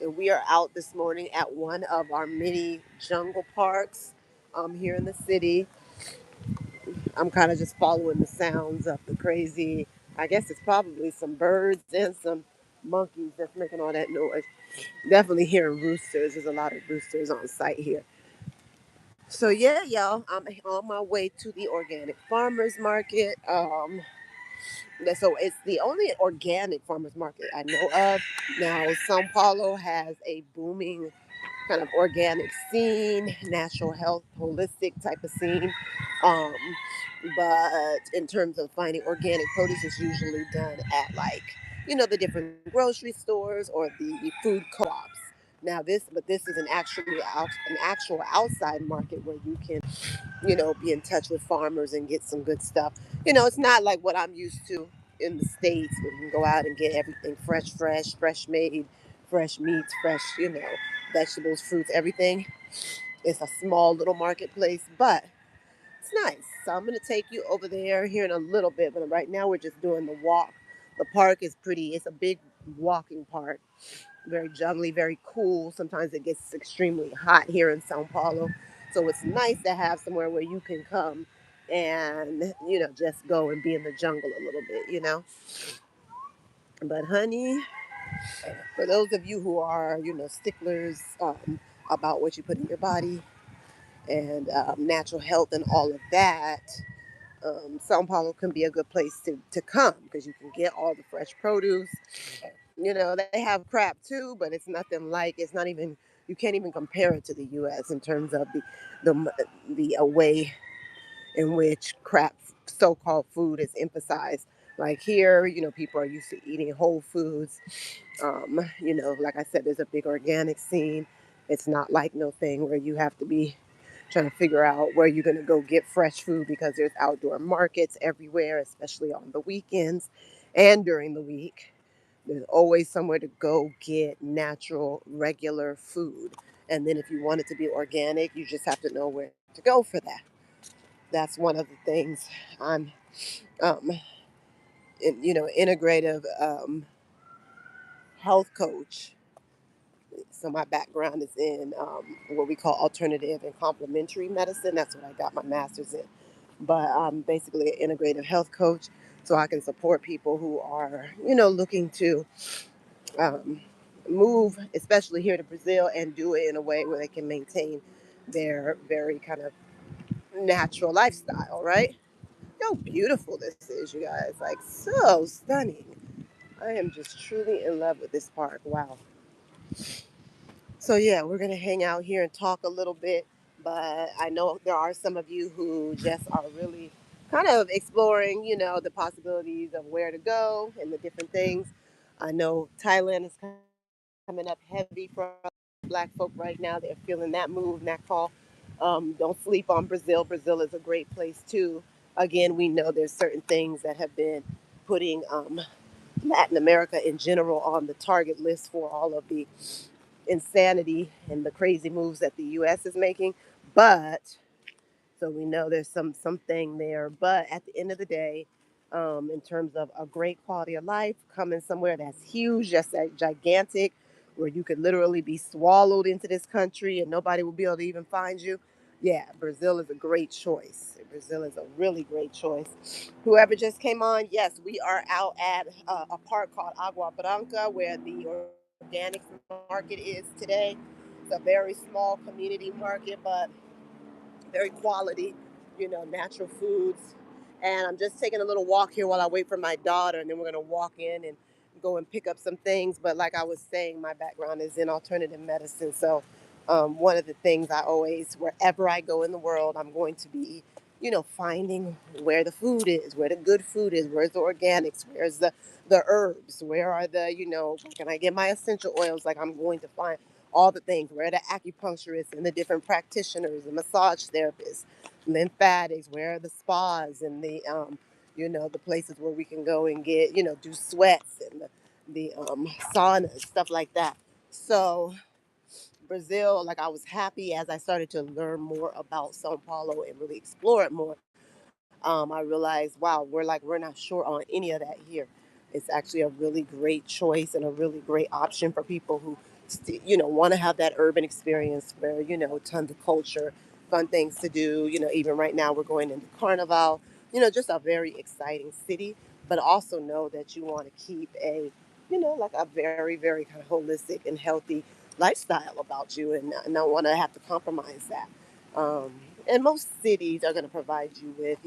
And we are out this morning at one of our many jungle parks here in the city. I'm kind of just following the sounds of the crazy, I guess it's probably some birds and some monkeys that's making all that noise. Definitely hearing roosters. There's a lot of roosters on site here. So yeah, y'all, I'm on my way to the organic farmers market. So it's the only organic farmers market I know of. Now, Sao Paulo has a booming kind of organic scene, natural health, holistic type of scene. Um, but in terms of finding organic produce, it's usually done at the different grocery stores or the food co-ops. Now this is an actual outside market where you can be in touch with farmers and get some good stuff. It's not like what I'm used to in the States where you can go out and get everything fresh made, fresh meats, fresh, vegetables, fruits, everything. It's a small little marketplace, but it's nice. So I'm going to take you over there here in a little bit, but right now we're just doing the walk. The park is pretty, it's a big walking park, very jungly, very cool. Sometimes it gets extremely hot here in Sao Paulo. So it's nice to have somewhere where you can come and, just go and be in the jungle a little bit. But, honey, for those of you who are, sticklers about what you put in your body and natural health and all of that, Sao Paulo can be a good place to come because you can get all the fresh produce. They have crap too, but it's not even, you can't even compare it to the U.S. in terms of the way in which crap so-called food is emphasized. Like here, people are used to eating whole foods. Like I said, there's a big organic scene. It's not like no thing where you have to be trying to figure out where you're going to go get fresh food because there's outdoor markets everywhere, especially on the weekends and during the week. There's always somewhere to go get natural, regular food. And then if you want it to be organic, you just have to know where to go for that. That's one of the things I'm, um, integrative health coach. So my background is in what we call alternative and complementary medicine. That's what I got my master's in. But I'm basically an integrative health coach, so I can support people who are, looking to um, move, especially here to Brazil, and do it in a way where they can maintain their very kind of natural lifestyle, right? How beautiful this is, you guys. Like, so stunning. I am just truly in love with this park. Wow. So, yeah, we're going to hang out here and talk a little bit. But I know there are some of you who just are really kind of exploring, the possibilities of where to go and the different things. I know Thailand is coming up heavy for Black folk right now. They're feeling that move and that call. Don't sleep on Brazil. Brazil is a great place too. Again, we know there's certain things that have been putting Latin America in general on the target list for all of the insanity and the crazy moves that the U.S. is making. But so we know there's something there. But at the end of the day, in terms of a great quality of life, coming somewhere that's huge, just that gigantic, where you could literally be swallowed into this country and nobody will be able to even find you. Yeah, Brazil is a great choice. Brazil is a really great choice. Whoever just came on, yes, we are out at a park called Agua Branca where the organic market is today. It's a very small community market, but very quality, natural foods. And I'm just taking a little walk here while I wait for my daughter, and then we're going to walk in and go and pick up some things. But like I was saying, my background is in alternative medicine. So one of the things I always, wherever I go in the world, I'm going to be, finding where the food is, where the good food is, where's the organics, where's the herbs, where are where can I get my essential oils? Like I'm going to find all the things, where are the acupuncturists and the different practitioners, the massage therapists, lymphatics, where are the spas and the places where we can go and get, do sweats and the saunas, stuff like that. So Brazil, like I was happy as I started to learn more about Sao Paulo and really explore it more. I realized, wow, we're not sure on any of that here. It's actually a really great choice and a really great option for people who, want to have that urban experience where, tons of culture, fun things to do. Even right now we're going into Carnival, just a very exciting city, but also know that you want to keep like a very, very kind of holistic and healthy lifestyle about you and not want to have to compromise that. Um, and most cities are going to provide you with,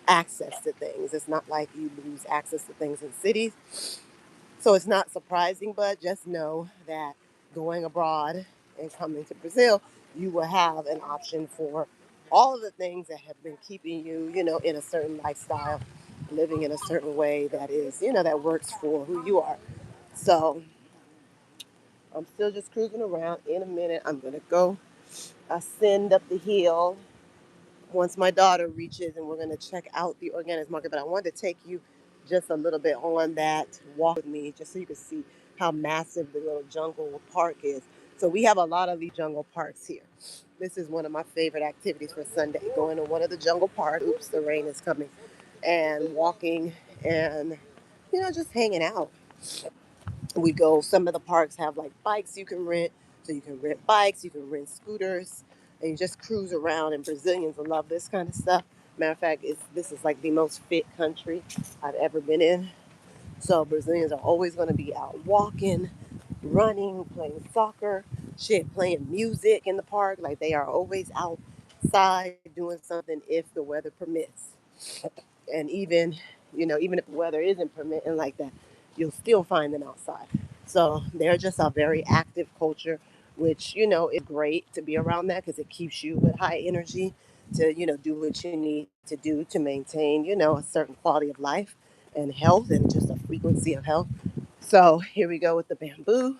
access to things. It's not like you lose access to things in cities. So it's not surprising, but just know that going abroad and coming to Brazil, you will have an option for all of the things that have been keeping you, in a certain lifestyle, living in a certain way that is, that works for who you are. So I'm still just cruising around. In a minute, I'm going to go ascend up the hill once my daughter reaches, and we're going to check out the organics market. But I wanted to take you just a little bit on that walk with me, just so you can see how massive the little jungle park is. So we have a lot of these jungle parks here. This is one of my favorite activities for Sunday, going to one of the jungle parks. Oops, the rain is coming. And walking and, just hanging out. We go, some of the parks have like bikes you can rent. So you can rent bikes, you can rent scooters, and you just cruise around. And Brazilians love this kind of stuff. Matter of fact, this is like the most fit country I've ever been in. So Brazilians are always going to be out walking, running, playing soccer, shit, playing music in the park. Like they are always outside doing something if the weather permits. And even if the weather isn't permitting like that, you'll still find them outside. So they're just a very active culture, which is great to be around that because it keeps you with high energy to do what you need to do to maintain a certain quality of life and health and just a frequency of health. So here we go with the bamboo.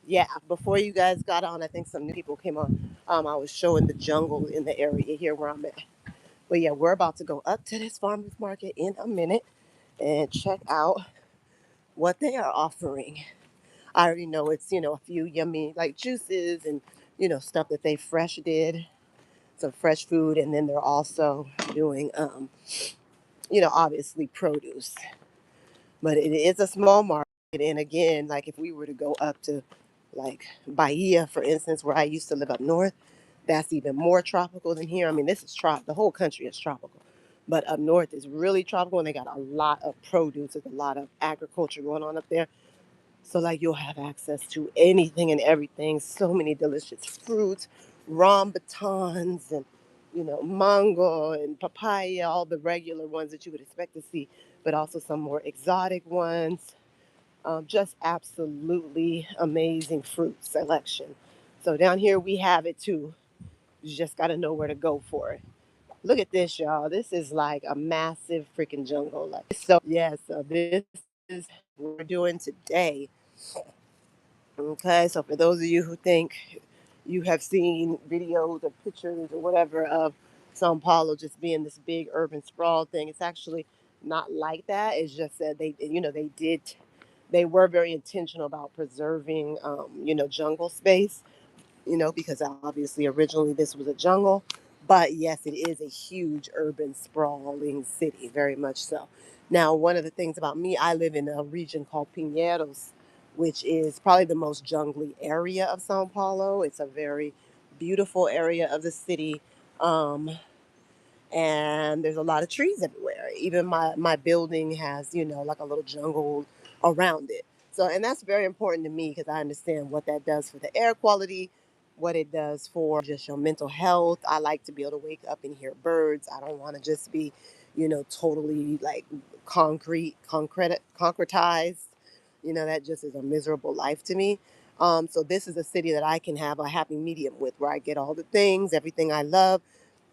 Yeah, before you guys got on, I think some new people came on. I was showing the jungle in the area here where I'm at. But yeah, we're about to go up to this farmers market in a minute and check out what they are offering. I already know it's, a few yummy like juices and, stuff that they fresh did, some fresh food. And then they're also doing, obviously produce. But it is a small market. And again, like if we were to go up to like Bahia, for instance, where I used to live up north, that's even more tropical than here. I mean, this is the whole country is tropical. But up north is really tropical and they got a lot of produce. There's a lot of agriculture going on up there. So like you'll have access to anything and everything. So many delicious fruits, rambutans and mango and papaya, all the regular ones that you would expect to see, but also some more exotic ones. Just absolutely amazing fruit selection. So down here we have it too. You just got to know where to go for it. Look at this, y'all. This is like a massive freaking jungle. Like so, yeah. So this is what we're doing today. Okay, so for those of you who think you have seen videos or pictures or whatever of São Paulo just being this big urban sprawl thing, it's actually not like that. It's just that they were very intentional about preserving, jungle space, because obviously originally this was a jungle. But yes, it is a huge urban sprawling city, very much so. Now, one of the things about me, I live in a region called Pinheiros, which is probably the most jungly area of Sao Paulo. It's a very beautiful area of the city. Um, and there's a lot of trees everywhere. Even my building has like a little jungle around it. So and that's very important to me because I understand what that does for the air quality, what it does for just your mental health. I like to be able to wake up and hear birds. I don't want to just be totally like concretized. That just is a miserable life to me. So this is a city that I can have a happy medium with, where I get all the things, everything I love,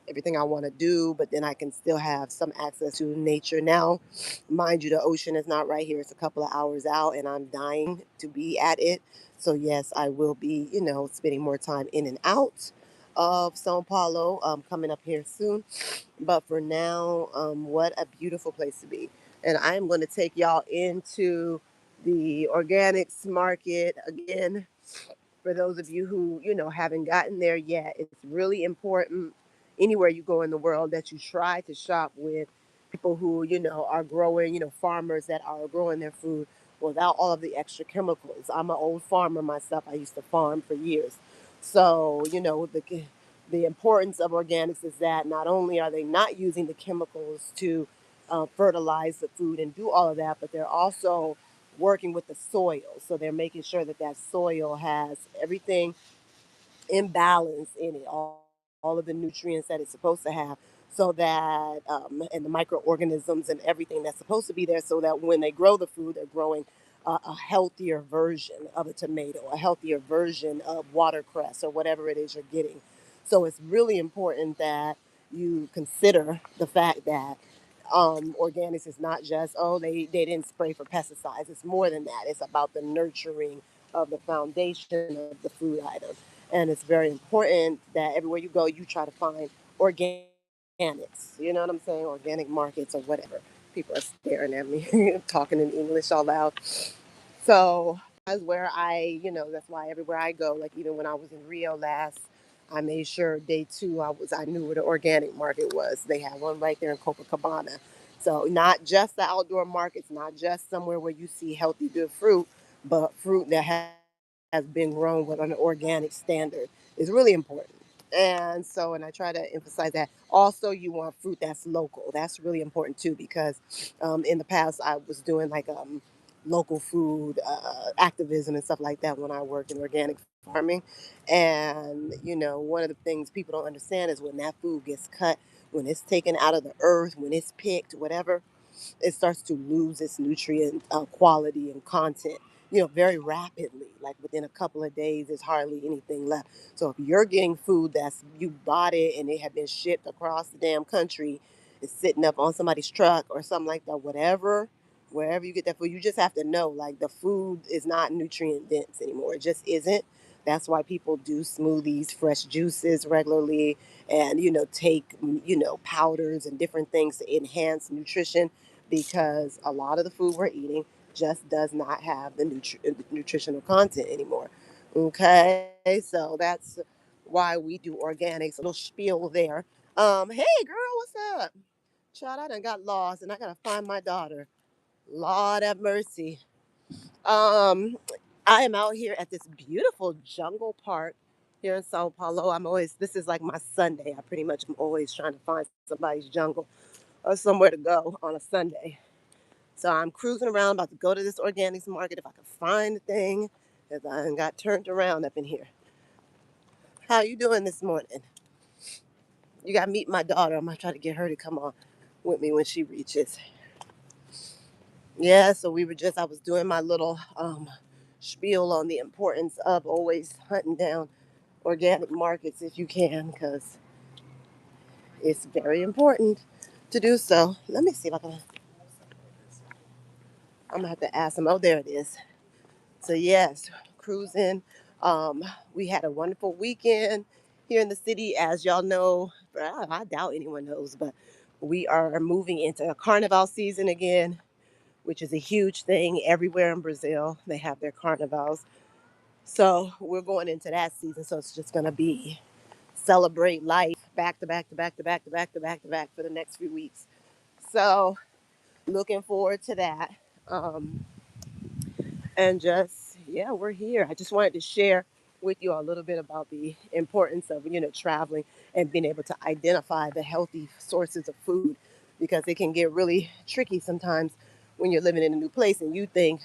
everything I want to do, but then I can still have some access to nature. Now, mind you, the ocean is not right here. It's a couple of hours out, and I'm dying to be at it. So, yes, I will be, spending more time in and out of Sao Paulo coming up here soon. But for now, what a beautiful place to be. And I'm going to take y'all into the organics market again for those of you who haven't gotten there yet. It's really important anywhere you go in the world that you try to shop with people who, are growing, farmers that are growing their food without all of the extra chemicals. I'm an old farmer myself. I used to farm for years. So, the importance of organics is that not only are they not using the chemicals to fertilize the food and do all of that, but they're also working with the soil. So they're making sure that that soil has everything in balance in it, all of the nutrients that it's supposed to have, so that, and the microorganisms and everything that's supposed to be there, so that when they grow the food, they're growing a healthier version of a tomato, a healthier version of watercress, or whatever it is you're getting. So it's really important that you consider the fact that organics is not just, oh, they didn't spray for pesticides. It's more than that. It's about the nurturing of the foundation of the food item. And it's very important that everywhere you go, you try to find organics. You know what I'm saying? Organic markets or whatever. People are staring at me, talking in English all loud. So that's where that's why everywhere I go, like even when I was in Rio last, I made sure day two I knew where the organic market was. They had one right there in Copacabana. So not just the outdoor markets, not just somewhere where you see healthy, good fruit, but fruit that has been grown with an organic standard is really important. And so, and I try to emphasize that. Also, you want fruit that's local. That's really important too, because in the past I was doing like local food activism and stuff like that when I worked in organic farming. And one of the things people don't understand is when that food gets cut, when it's taken out of the earth, when it's picked, whatever, it starts to lose its nutrient quality and content, very rapidly. Like within a couple of days, there's hardly anything left. So if you're getting food that's you bought it and it had been shipped across the damn country, it's sitting up on somebody's truck or something like that, whatever, wherever you get that food, you just have to know like the food is not nutrient dense anymore. It just isn't. That's why people do smoothies, fresh juices regularly, and take powders and different things to enhance nutrition, because a lot of the food we're eating just does not have the nutritional content anymore. Okay, so that's why we do organics. A little spiel there. Hey girl, what's up? Child, I done got lost and I gotta find my daughter. Lord have mercy. Um, I am out here at this beautiful jungle park here in Sao Paulo. This is like my Sunday. I pretty much am always trying to find somebody's jungle or somewhere to go on a Sunday. So I'm cruising around, about to go to this organics market if I can find the thing, because I done got turned around up in here. How you doing this morning? You got to meet my daughter. I'm going to try to get her to come on with me when she reaches. Yeah, so I was doing my little spiel on the importance of always hunting down organic markets if you can, because it's very important to do so. Let me see if I'm going to have to ask them. Oh, there it is. So yes, cruising. We had a wonderful weekend here in the city, as y'all know. I doubt anyone knows, but we are moving into a carnival season again, which is a huge thing everywhere in Brazil. They have their carnivals, so we're going into that season. So it's just gonna be celebrate life back to back to back to back to back to back to back for the next few weeks. So looking forward to that. Um, and just yeah, we're here. I just wanted to share with you a little bit about the importance of traveling and being able to identify the healthy sources of food, because it can get really tricky sometimes when you're living in a new place and you think,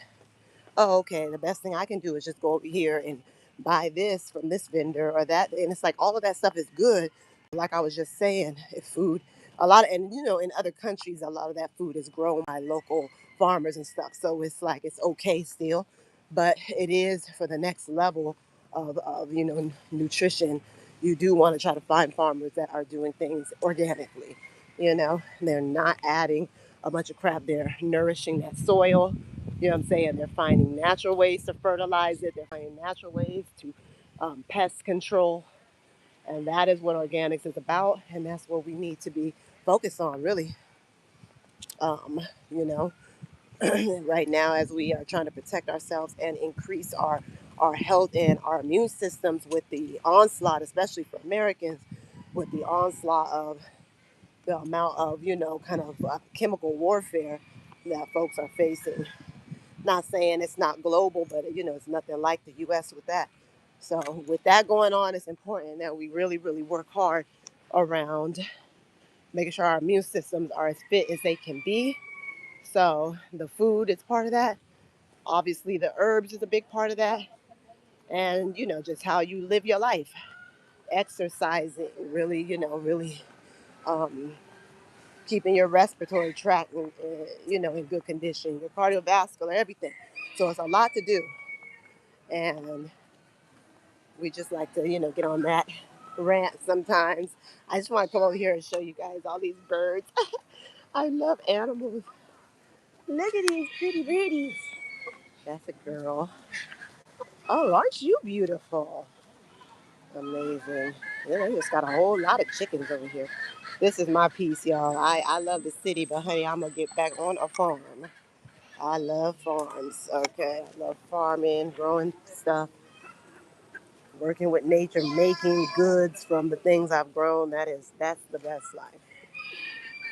oh, okay, the best thing I can do is just go over here and buy this from this vendor or that. And it's like all of that stuff is good. Like I was just saying, if food, a lot of, and in other countries, a lot of that food is grown by local farmers and stuff. So it's like it's okay still, but it is for the next level of nutrition. You do want to try to find farmers that are doing things organically. They're not adding a bunch of crap. They're nourishing that soil. You know what I'm saying? They're finding natural ways to fertilize it. They're finding natural ways to pest control. And that is what organics is about. And that's what we need to be focused on, really. Um, you know, right now, as we are trying to protect ourselves and increase our health and our immune systems with the onslaught, especially for Americans, with the onslaught of the amount of, kind of chemical warfare that folks are facing. Not saying it's not global, but it's nothing like the U.S. with that. So with that going on, it's important that we really, really work hard around making sure our immune systems are as fit as they can be. So the food is part of that. Obviously, the herbs is a big part of that, and just how you live your life, exercising, really, really um, keeping your respiratory tract, in good condition, your cardiovascular, everything. So it's a lot to do, and we just like to, get on that rant sometimes. I just want to come over here and show you guys all these birds. I love animals. Look at these pretty birdies. That's a girl. Oh, aren't you beautiful? Amazing. Yeah, they just got a whole lot of chickens over here. This is my piece, y'all. I love the city, but honey, I'm gonna get back on a farm. I love farms. Okay, I love farming, growing stuff, working with nature, making goods from the things I've grown. That's the best life.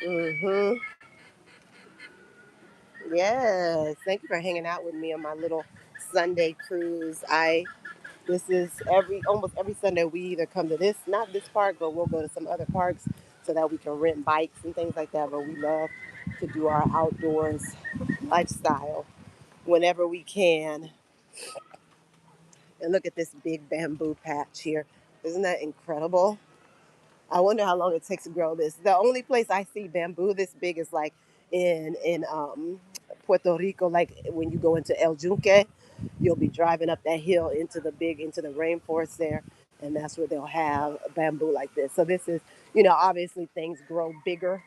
Mhm. Yes. Thank you for hanging out with me on my little Sunday cruise. This is almost every Sunday we either come to this, not this park, but we'll go to some other parks so that we can rent bikes and things like that. But we love to do our outdoors lifestyle whenever we can. And look at this big bamboo patch here. Isn't that incredible? I wonder how long it takes to grow this. The only place I see bamboo this big is like in Puerto Rico, like when you go into El Yunque, you'll be driving up that hill into the rainforest there, and that's where they'll have bamboo like this. So this is, obviously things grow bigger.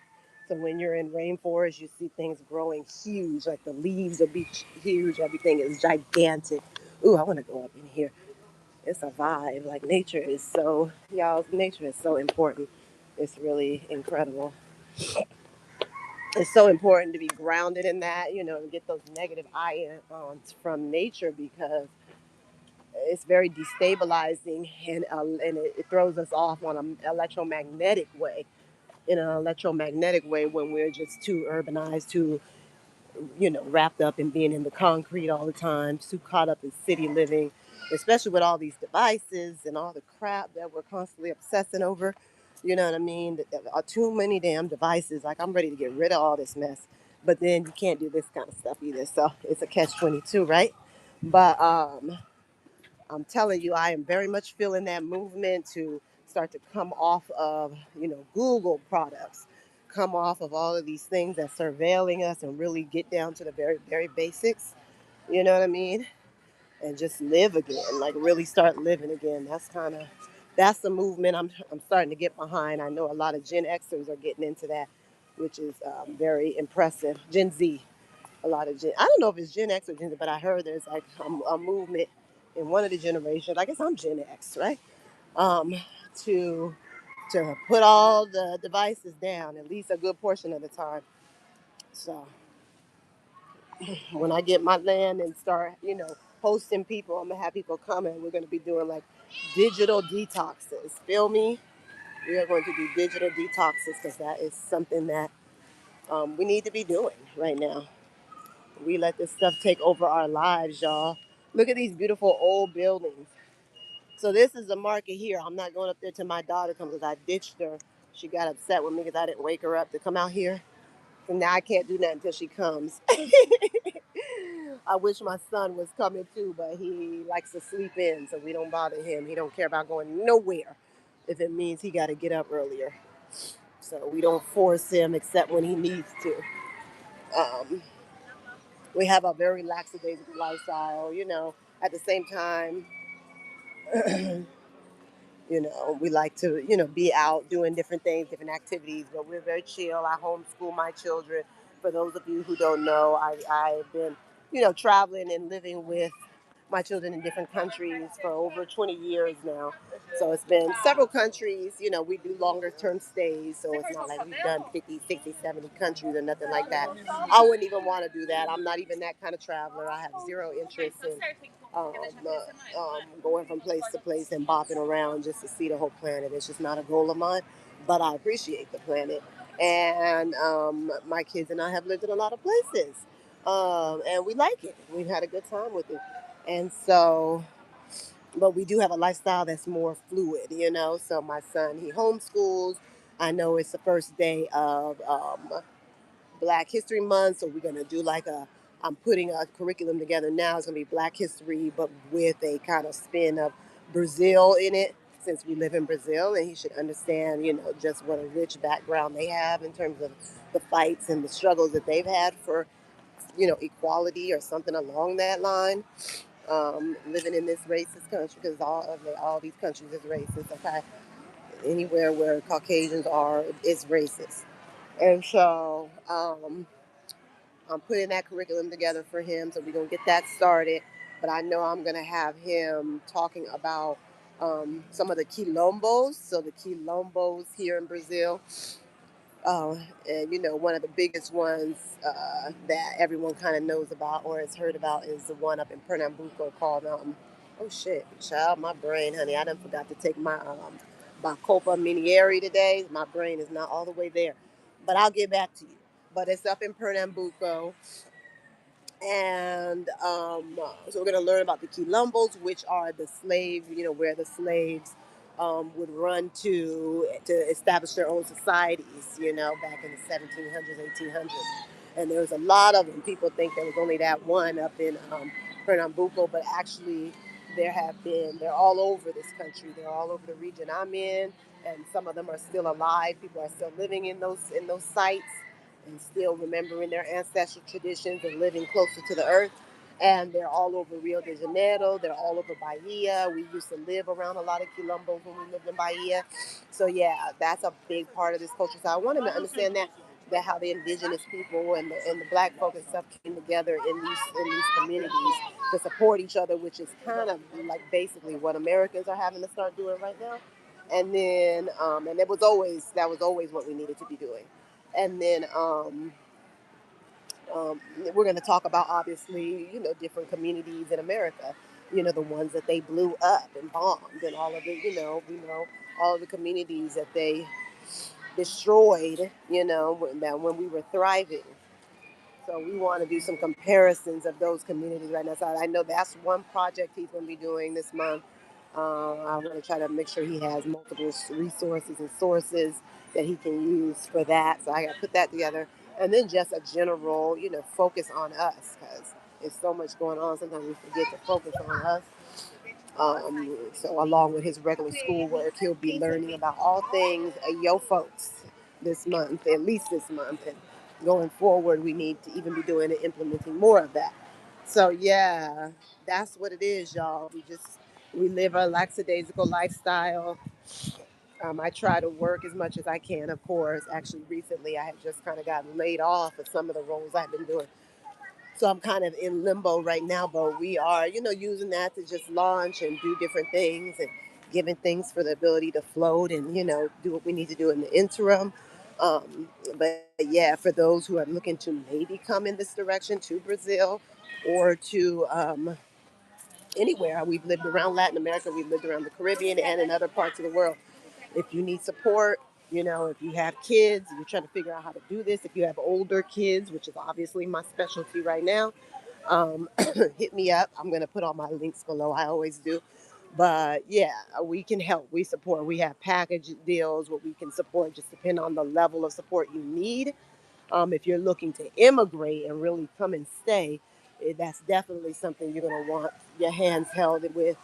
So when you're in rainforest, you see things growing huge, like the leaves will be huge. Everything is gigantic. Ooh, I want to go up in here. It's a vibe. Like nature is so important. It's really incredible. It's so important to be grounded in that, and get those negative ions from nature because it's very destabilizing and it throws us off on an electromagnetic way. In an electromagnetic way, when we're just too urbanized, too wrapped up in being in the concrete all the time, too caught up in city living, especially with all these devices and all the crap that we're constantly obsessing over. You know what I mean? There are too many damn devices. Like, I'm ready to get rid of all this mess. But then you can't do this kind of stuff either. So it's a catch 22, right? But I'm telling you, I am very much feeling that movement to start to come off of, Google products, come off of all of these things that's surveilling us and really get down to the very, very basics. You know what I mean? And just live again, like really start living again. That's the movement I'm starting to get behind. I know a lot of Gen Xers are getting into that, which is very impressive. Gen Z, a lot of Gen. I don't know if it's Gen X or Gen Z, but I heard there's like a movement in one of the generations. I guess I'm Gen X, right? Um, to put all the devices down at least a good portion of the time. So when I get my land and start, hosting people, I'm gonna have people come and we're gonna be doing like digital detoxes. Feel me? We are going to do digital detoxes because that is something that we need to be doing right now. We let this stuff take over our lives, y'all. Look at these beautiful old buildings. So this is the market here. I'm not going up there till my daughter comes because I ditched her. She got upset with me because I didn't wake her up to come out here. And now I can't do that until she comes. I wish my son was coming too, but he likes to sleep in, so we don't bother him. He don't care about going nowhere if it means he got to get up earlier. So we don't force him except when he needs to. Um, we have a very lackadaisical lifestyle, At the same time, we like to, be out doing different things, different activities, but we're very chill. I homeschool my children. For those of you who don't know, I've been, traveling and living with my children in different countries for over 20 years now. So it's been several countries. We do longer term stays. So it's not like we've done 50, 60, 70 countries or nothing like that. I wouldn't even want to do that. I'm not even that kind of traveler. I have zero interest in going from place to place and bopping around just to see the whole planet. It's just not a goal of mine. But I appreciate the planet. And my kids and I have lived in a lot of places, and we like it. We've had a good time with it, and so. But we do have a lifestyle that's more fluid, you know. So my son, he homeschools. I know it's the first day of Black History Month, so we're gonna do like a. I'm putting a curriculum together now. It's gonna be Black History, but with a kind of spin of Brazil in it, since we live in Brazil, and he should understand, you know, just what a rich background they have in terms of the fights and the struggles that they've had for, you know, equality or something along that line. Living in this racist country, because all these countries is racist. Okay, anywhere where Caucasians are, it's racist, and so. I'm putting that curriculum together for him, so we're gonna get that started. But I know I'm gonna have him talking about some of the quilombos. So the quilombos here in Brazil, uh, and you know, one of the biggest ones that everyone kind of knows about or has heard about is the one up in Pernambuco called oh shit, child, my brain, honey, I done forgot to take my Copa Minieri today. My brain is not all the way there, but I'll get back to you. But it's up in Pernambuco, and so we're going to learn about the quilombos, which are the slave, you know, where the slaves would run to establish their own societies, you know, back in the 1700s, 1800s. And there was a lot of them. People think there was only that one up in Pernambuco, but actually they're all over this country. They're all over the region I'm in, and some of them are still alive. People are still living in those sites and still remembering their ancestral traditions and living closer to the earth. And they're all over Rio de Janeiro. They're all over Bahia. We used to live around a lot of quilombos when we lived in Bahia. So yeah, that's a big part of this culture. So I want them to understand that how the indigenous people and the black folk and stuff came together in these communities to support each other, which is kind of like basically what Americans are having to start doing right now. And then and that was always what we needed to be doing. And then we're going to talk about obviously, you know, different communities in America, you know, the ones that they blew up and bombed, and all of the, you know, we know all of the communities that they destroyed, you know, when we were thriving. So we want to do some comparisons of those communities right now. So I know that's one project he's going to be doing this month. I'm going to try to make sure he has multiple resources and sources that he can use for that. So I got to put that together. And then just a general, you know, focus on us, because there's so much going on. Sometimes we forget to focus on us. So along with his regular schoolwork, he'll be learning about all things yo folks this month, at least this month. And going forward, we need to even be doing and implementing more of that. So yeah, that's what it is, y'all. We live a lackadaisical lifestyle. I try to work as much as I can, of course. Actually, recently I had just kind of gotten laid off of some of the roles I've been doing. So I'm kind of in limbo right now, but we are, you know, using that to just launch and do different things and giving things for the ability to float and, you know, do what we need to do in the interim. But yeah, for those who are looking to maybe come in this direction to Brazil or to anywhere, we've lived around Latin America, we've lived around the Caribbean and in other parts of the world. If you need support, you know, if you have kids, you're trying to figure out how to do this, if you have older kids, which is obviously my specialty right now, um, hit me up. I'm going to put all my links below. I always do. But yeah, we can help. We support. We have package deals where we can support, just depend on the level of support you need. If you're looking to immigrate and really come and stay, that's definitely something you're going to want your hands held with.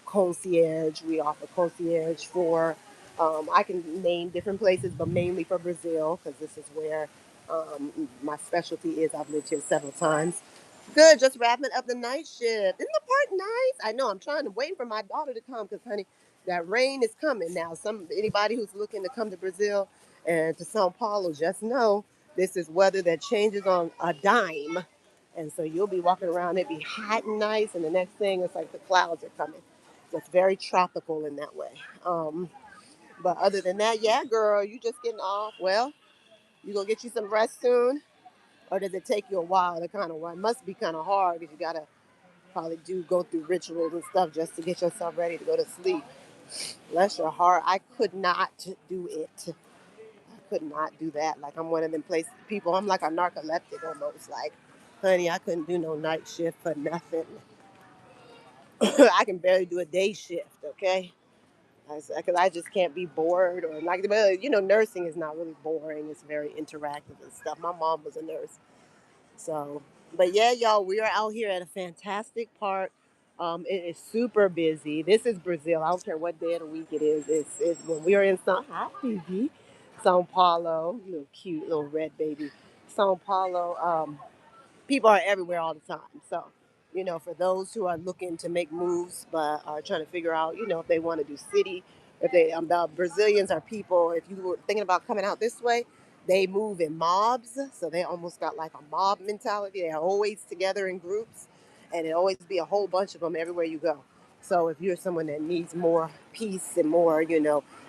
Concierge, we offer concierge for, I can name different places, but mainly for Brazil, because this is where my specialty is. I've lived here several times. Good, just wrapping up the night shift. Isn't the park nice? I know. I'm trying to wait for my daughter to come because, honey, that rain is coming now. Anybody who's looking to come to Brazil and to São Paulo, just know this is weather that changes on a dime, and so you'll be walking around. It be hot and nice, and the next thing it's like the clouds are coming. So it's very tropical in that way. But other than that, yeah, girl, you just getting off. Well, you gonna get you some rest soon, or does it take you a while to kind of? Well, it must be kind of hard because you gotta probably go through rituals and stuff just to get yourself ready to go to sleep. Bless your heart. I could not do it. could not do that. Like I'm one of them place people. I'm like a narcoleptic almost. Like, honey, I couldn't do no night shift for nothing. I can barely do a day shift. Okay, because I just can't be bored or like. But nursing is not really boring. It's very interactive and stuff. My mom was a nurse, so. But yeah, y'all, we are out here at a fantastic park. It is super busy. This is Brazil. I don't care what day of the week it is. It's when we are in São Paulo, little cute little red baby, São Paulo. People are everywhere all the time. So, for those who are looking to make moves but are trying to figure out, if they want to do city, if they about Brazilians are people. If you were thinking about coming out this way, they move in mobs, so they almost got like a mob mentality. They're always together in groups, and it always be a whole bunch of them everywhere you go. So if you're someone that needs more peace and more,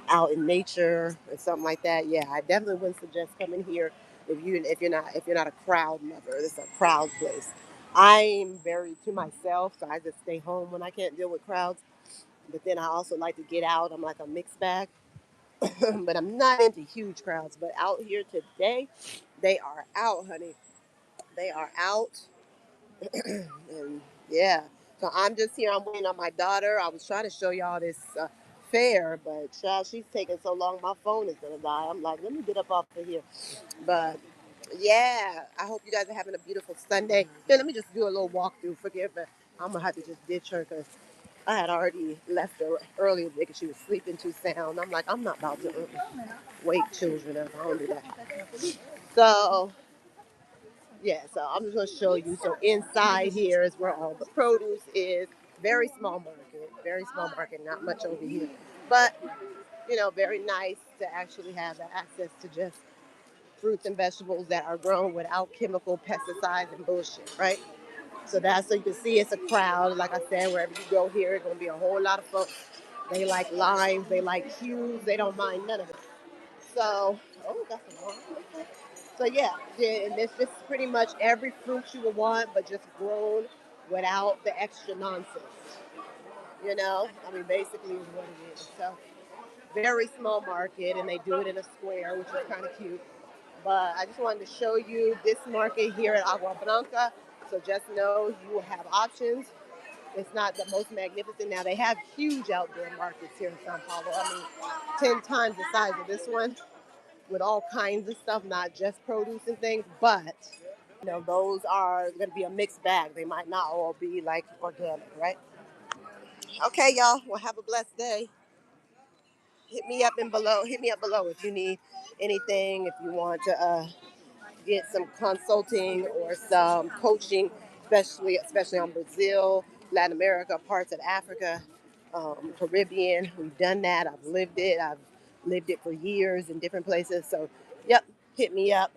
out in nature or something like that, yeah, I definitely wouldn't suggest coming here if you're not a crowd lover. This is a crowd place. I'm very to myself, so I just stay home when I can't deal with crowds. But then I also like to get out. I'm like a mixed bag, but I'm not into huge crowds. But out here today, they are out, honey. They are out, and yeah. So I'm just here. I'm waiting on my daughter. I was trying to show y'all this fair, but child, she's taking so long. My phone is gonna die. I'm like, let me get up off of here. But yeah, I hope you guys are having a beautiful Sunday. Here, let me just do a little walkthrough. Forgive me. I'm gonna have to just ditch her because I had already left her earlier because she was sleeping too sound. I'm like, I'm not about to wake children up. I don't do that. So yeah, so I'm just gonna show you. So inside here is where all the produce is. Very small market. Very small market. Not much over here, but very nice to actually have the access to just fruits and vegetables that are grown without chemical pesticides and bullshit, right? So that's so you can see it's a crowd. Like I said, wherever you go here, it's gonna be a whole lot of folks. They like limes, they like hues, they don't mind none of it. So, oh, that's a lot. Okay. So yeah, and it's just pretty much every fruit you would want, but just grown without the extra nonsense. I mean, basically is what it is. So very small market, and they do it in a square, which is kind of cute. But I just wanted to show you this market here at Agua Branca. So just know you will have options. It's not the most magnificent. Now they have huge outdoor markets here in São Paulo. I mean, 10 times the size of this one with all kinds of stuff, not just produce and things. But, those are going to be a mixed bag. They might not all be like organic, right? Okay, y'all. Well, have a blessed day. Hit me up below if you need anything, if you want to get some consulting or some coaching, especially on Brazil, Latin America, parts of Africa, Caribbean. We've done that. I've lived it. I've lived it for years in different places. So, yep, hit me up.